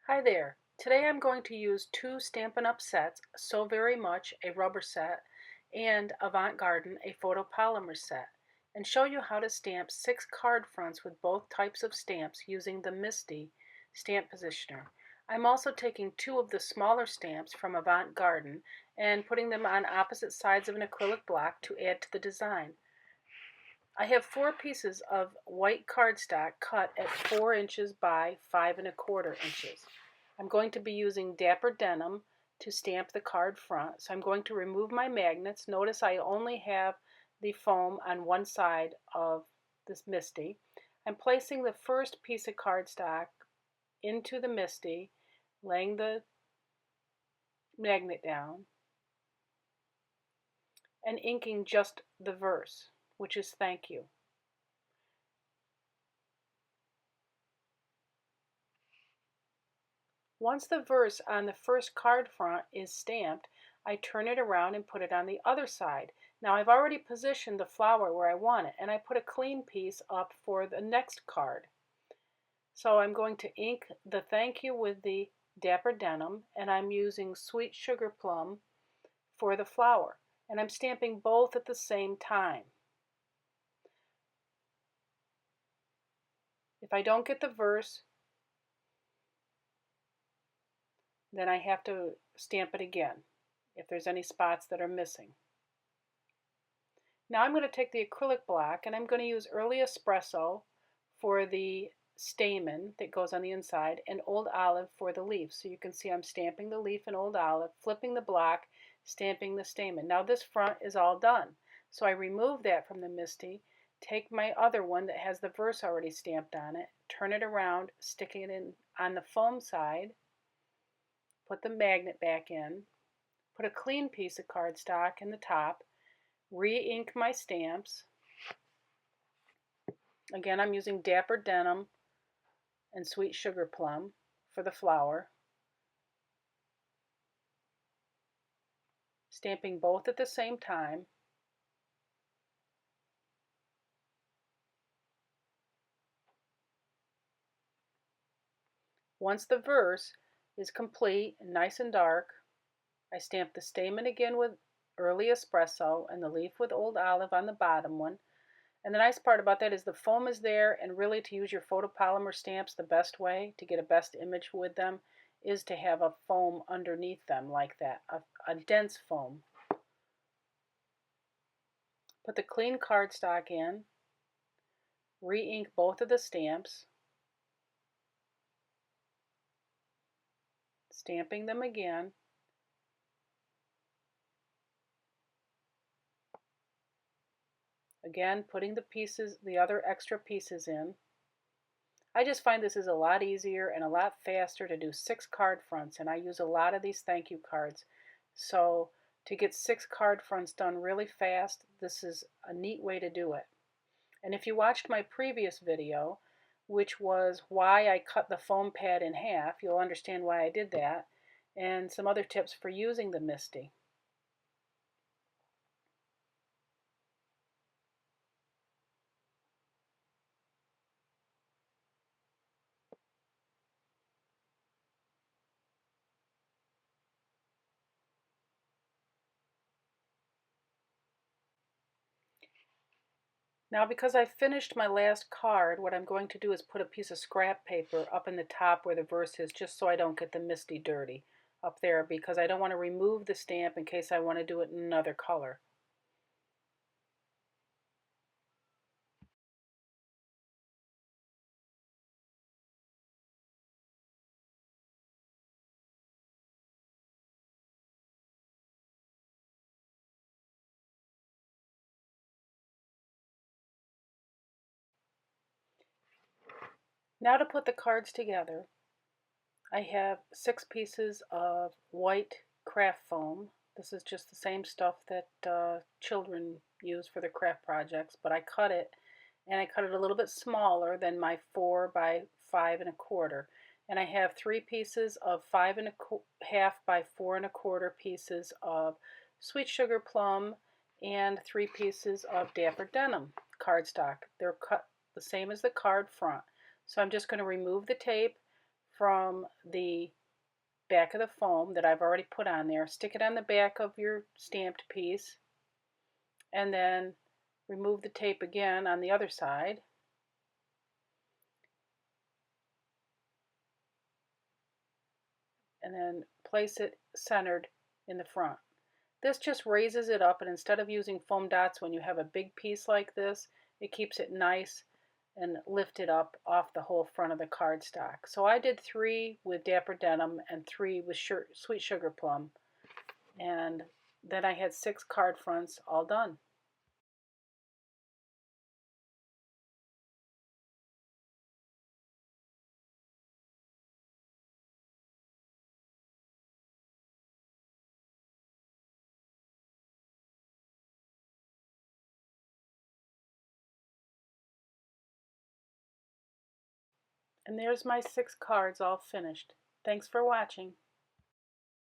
Hi there. Today I'm going to use two Stampin' Up! Sets, So Very Much, a rubber set, and Avant Garden, a photopolymer set, and show you how to stamp 6 card fronts with both types of stamps using the Misti stamp positioner. I'm also taking 2 of the smaller stamps from Avant Garden and putting them on opposite sides of an acrylic block to add to the design. I have 4 pieces of white cardstock cut at 4 inches by 5 1/4 inches. I'm going to be using Dapper Denim to stamp the card front, so I'm going to remove my magnets. Notice I only have the foam on one side of this Misti. I'm placing the first piece of cardstock into the Misti, laying the magnet down, and inking just the verse, which is thank you. Once the verse on the first card front is stamped, I turn it around and put it on the other side. Now I've already positioned the flower where I want it, and I put a clean piece up for the next card. So I'm going to ink the thank you with the Dapper Denim, and I'm using Sweet Sugar Plum for the flower. And I'm stamping both at the same time. If I don't get the verse, then I have to stamp it again if there's any spots that are missing. Now I'm going to take the acrylic block and I'm going to use Early Espresso for the stamen that goes on the inside and Old Olive for the leaf. So you can see I'm stamping the leaf in Old Olive, flipping the block, stamping the stamen. Now this front is all done. So I remove that from the Misti, take my other one that has the verse already stamped on it, turn it around, stick it in on the foam side, put the magnet back in, put a clean piece of cardstock in the top, re-ink my stamps. Again, I'm using Dapper Denim and Sweet Sugar Plum for the flower. Stamping both at the same time. Once the verse is complete and nice and dark, I stamp the stamen again with Early Espresso and the leaf with Old Olive on the bottom one. And the nice part about that is the foam is there, and really to use your photopolymer stamps, the best way to get a best image with them is to have a foam underneath them like that, a dense foam. Put the clean cardstock in, re-ink both of the stamps, stamping them again. Again, putting the other extra pieces in. I just find this is a lot easier and a lot faster to do 6 card fronts, and I use a lot of these thank you cards. So to get 6 card fronts done really fast, this is a neat way to do it. And if you watched my previous video, which was why I cut the foam pad in half, you'll understand why I did that, and some other tips for using the Misti. Now because I've finished my last card, what I'm going to do is put a piece of scrap paper up in the top where the verse is, just so I don't get the Misti dirty up there, because I don't want to remove the stamp in case I want to do it in another color. Now to put the cards together, I have 6 pieces of white craft foam. This is just the same stuff that children use for their craft projects, but I cut it, and I cut it a little bit smaller than my 4 by 5 1/4. And I have 3 pieces of 5 1/2 by 4 1/4 pieces of Sweet Sugar Plum and 3 pieces of Dapper Denim cardstock. They're cut the same as the card front. So I'm just going to remove the tape from the back of the foam that I've already put on there. Stick it on the back of your stamped piece, and then remove the tape again on the other side. And then place it centered in the front. This just raises it up, and instead of using foam dots when you have a big piece like this, it keeps it nice and lifted up off the whole front of the cardstock. So I did 3 with Dapper Denim and 3 with Sweet Sugar Plum. And then I had 6 card fronts all done. And there's my 6 cards all finished. Thanks for watching.